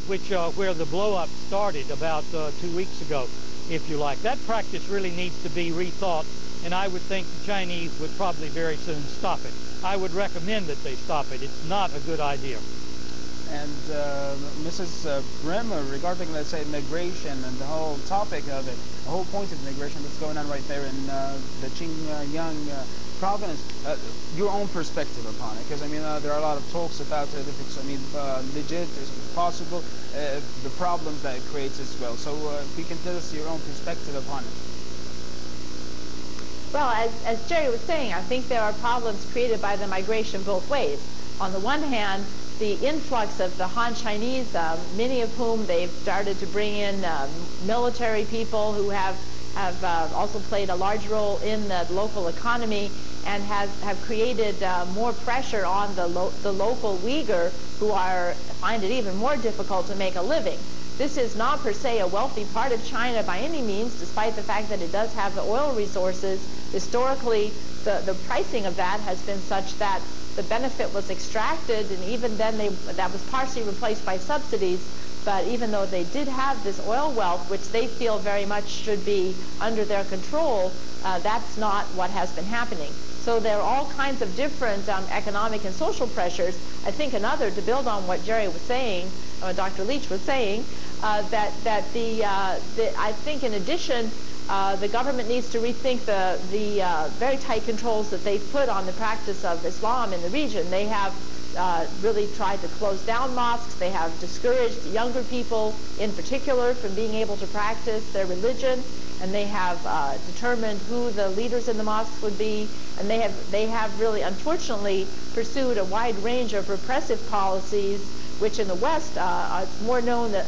where the blow-up started about 2 weeks ago, if you like. That practice really needs to be rethought, and I would think the Chinese would probably very soon stop it. I would recommend that they stop it. It's not a good idea. And Mrs. Bremer, regarding, let's say, migration and the whole topic of it, the whole point of migration that's going on right there in the Xinjiang province, your own perspective upon it, because I mean there are a lot of talks about it, if it's legit, is it possible, the problems that it creates as well. So if you can tell us your own perspective upon it. Well, as Jerry was saying, I think there are problems created by the migration both ways. On the one hand, the influx of the Han Chinese, many of whom they've started to bring in military people who have also played a large role in the local economy and have created more pressure on the local Uyghur, who find it even more difficult to make a living. This is not per se a wealthy part of China by any means, despite the fact that it does have the oil resources. Historically, the pricing of that has been such that the benefit was extracted, and even then that was partially replaced by subsidies. But even though they did have this oil wealth, which they feel very much should be under their control, that's not what has been happening. So there are all kinds of different economic and social pressures. I think another, to build on what Jerry was saying, Dr. Leach was saying, I think in addition, the government needs to rethink the very tight controls that they've put on the practice of Islam in the region. They have really tried to close down mosques. They have discouraged younger people in particular from being able to practice their religion, and they have determined who the leaders in the mosques would be, and they have really unfortunately pursued a wide range of repressive policies, which in the West it's more known that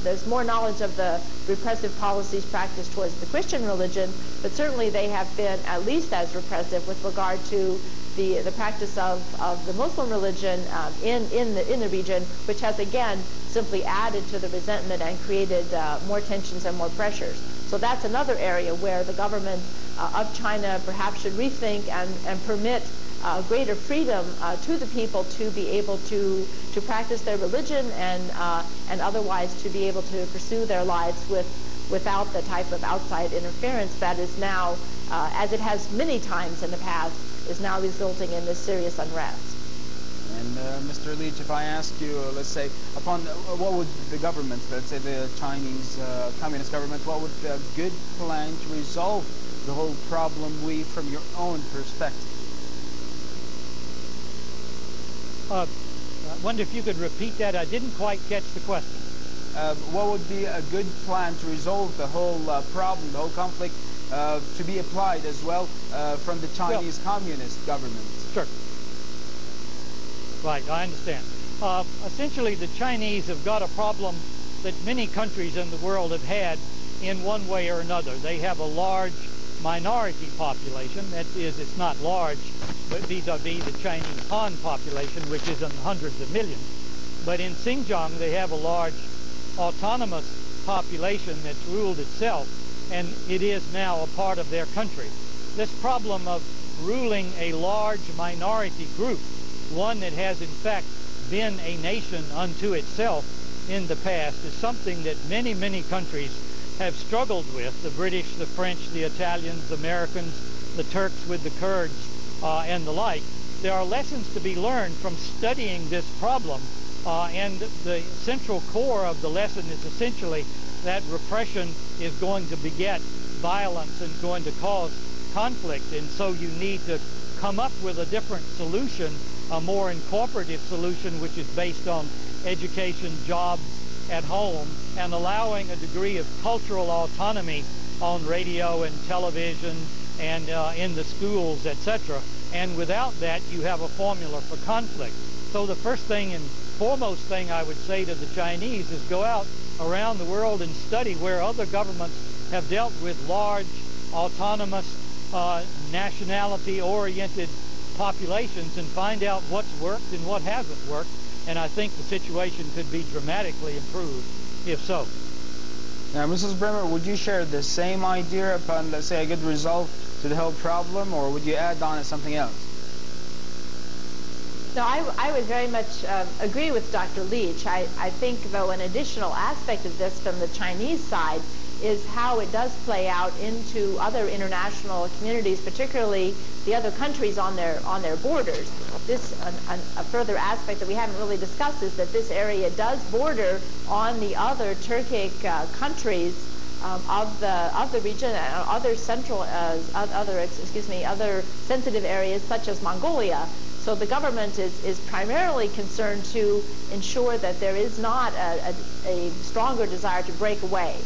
there's more knowledge of the repressive policies practiced towards the Christian religion, but certainly they have been at least as repressive with regard to the practice of the Muslim religion in the region, which has again simply added to the resentment and created more tensions and more pressures. So that's another area where the government of China perhaps should rethink and permit greater freedom to the people to be able to practice their religion and otherwise to be able to pursue their lives without the type of outside interference that is now, as it has many times in the past, is now resulting in this serious unrest. And Mr. Leach, if I ask you, let's say, upon what would the government, let's say the Chinese Communist government, what would be a good plan to resolve the whole problem from your own perspective? I wonder if you could repeat that. I didn't quite catch the question. What would be a good plan to resolve the whole problem, the whole conflict, to be applied as well from the Chinese Communist government? Sure. Right, I understand. Essentially, the Chinese have got a problem that many countries in the world have had in one way or another. They have a large minority population. That is, it's not large, but vis-a-vis the Chinese Han population, which is in hundreds of millions. But in Xinjiang, they have a large autonomous population that's ruled itself, and it is now a part of their country. This problem of ruling a large minority group, one that has in fact been a nation unto itself in the past, is something that many, many countries have struggled with. The British, the French, the Italians, the Americans, the Turks with the Kurds, and the like. There are lessons to be learned from studying this problem, and the central core of the lesson is essentially that repression is going to beget violence and going to cause conflict, and so you need to come up with a different solution, a more incorporative solution, which is based on education, jobs at home, and allowing a degree of cultural autonomy on radio and television and in the schools, etc. And without that, you have a formula for conflict. So the first thing and foremost thing I would say to the Chinese is go out around the world and study where other governments have dealt with large, autonomous, nationality-oriented populations and find out what's worked and what hasn't worked. And I think the situation could be dramatically improved, if so. Now, Mrs. Bremer, would you share the same idea upon, let's say, a good result to the whole problem, or would you add on something else? No, I would very much agree with Dr. Leach. I think, though, an additional aspect of this from the Chinese side is how it does play out into other international communities, particularly the other countries on their borders. A further aspect that we haven't really discussed is that this area does border on the other Turkic countries of the region and other other sensitive areas such as Mongolia. So the government is primarily concerned to ensure that there is not a stronger desire to break away.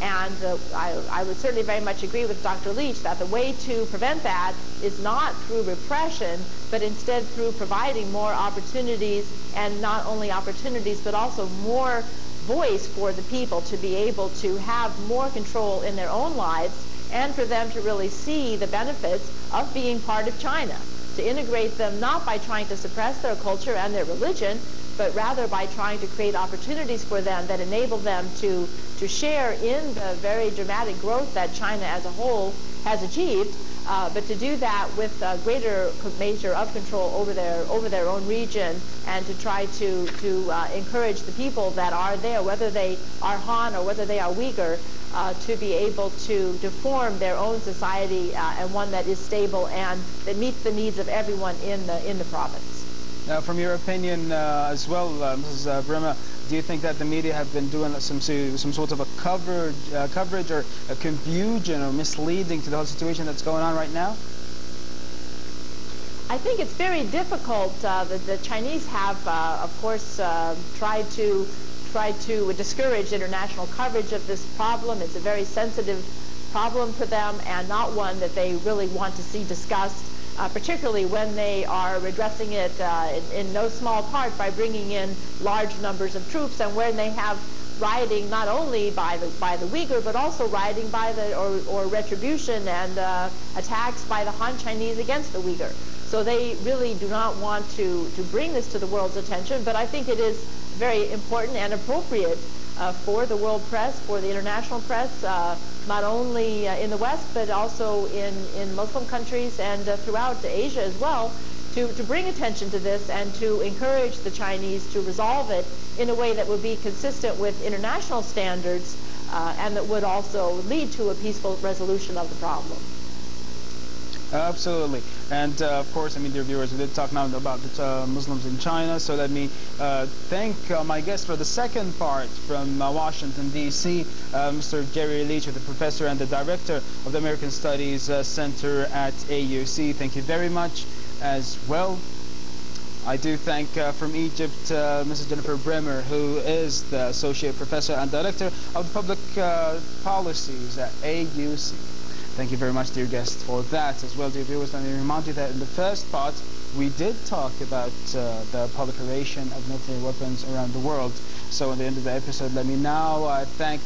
And I would certainly very much agree with Dr. Leach that the way to prevent that is not through repression, but instead through providing more opportunities, and not only opportunities, but also more voice for the people to be able to have more control in their own lives, and for them to really see the benefits of being part of China. To integrate them not by trying to suppress their culture and their religion, but rather by trying to create opportunities for them that enable them to share in the very dramatic growth that China as a whole has achieved, but to do that with a greater measure of control over their own region, and to try to encourage the people that are there, whether they are Han or whether they are Uyghur, to be able to form their own society, and one that is stable and that meets the needs of everyone in the province. Now, from your opinion as well, Mrs. Brema, do you think that the media have been doing some sort of a coverage or a confusion or misleading to the whole situation that's going on right now? I think it's very difficult. The Chinese have, of course, tried to discourage international coverage of this problem. It's a very sensitive problem for them, and not one that they really want to see discussed, particularly when they are addressing it in no small part by bringing in large numbers of troops, and when they have rioting not only by the Uyghur, but also rioting by or retribution and attacks by the Han Chinese against the Uyghur. So they really do not want to bring this to the world's attention, but I think it is very important and appropriate for the world press, for the international press, not only in the West, but also in Muslim countries and throughout Asia as well, to bring attention to this and to encourage the Chinese to resolve it in a way that would be consistent with international standards, and that would also lead to a peaceful resolution of the problem. Absolutely. And of course, I mean, dear viewers, we did talk now about the Muslims in China, so let me thank my guest for the second part from Washington, D.C., Mr. Jerry Leach, the professor and the director of the American Studies Center at AUC. Thank you very much as well. I do thank from Egypt Mrs. Jennifer Bremer, who is the associate professor and director of public policies at AUC. Thank you very much, dear guest, for that as well, dear viewers. Let me remind you that in the first part, we did talk about the proliferation of nuclear weapons around the world. So at the end of the episode, let me now thank,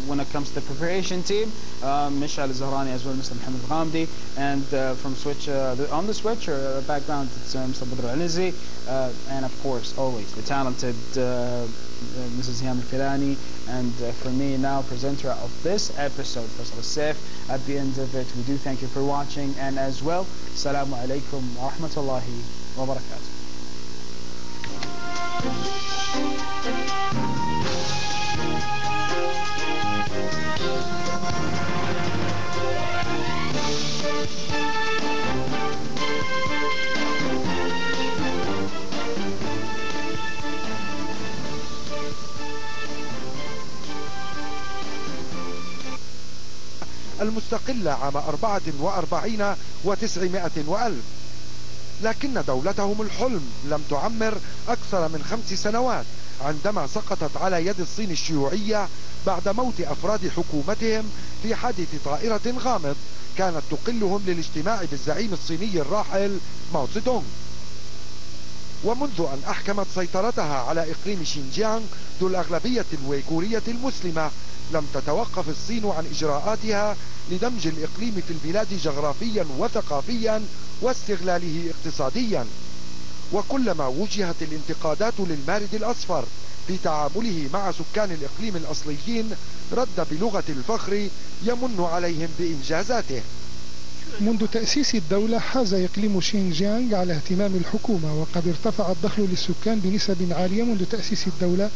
when it comes to the preparation team, Mishal Zahrani as well, Mr. Mohammed Ghamdi, and from Switch, on the Switch background, it's Mr. Badr Al-Nizi, and of course, always the talented Mrs. Hiyam Al-Filani, and for me now, presenter of this episode, Faisal Al-Saif. At the end of it, we do thank you for watching, and as well, Assalamu alaikum wa rahmatullahi wa barakatuh. المستقلة عام 44 و900 وألف، لكن دولتهم الحلم لم تعمر أكثر من 5 سنوات عندما سقطت على يد الصين الشيوعية بعد موت أفراد حكومتهم في حادث طائرة غامض كانت تقلهم للاجتماع بالزعيم الصيني الراحل ماو تزي دونغ. ومنذ أن أحكمت سيطرتها على إقليم شينجيانغ ذو الأغلبية الويغورية المسلمة، لم تتوقف الصين عن إجراءاتها لدمج الإقليم في البلاد جغرافيا وثقافيا واستغلاله اقتصاديا. وكلما وجهت الانتقادات للمارد الأصفر في تعامله مع سكان الإقليم الأصليين، رد بلغة الفخر يمن عليهم بإنجازاته. منذ تأسيس الدولة حاز إقليم شينجيانغ على اهتمام الحكومة، وقد ارتفع الدخل للسكان بنسب عالية منذ تأسيس الدولة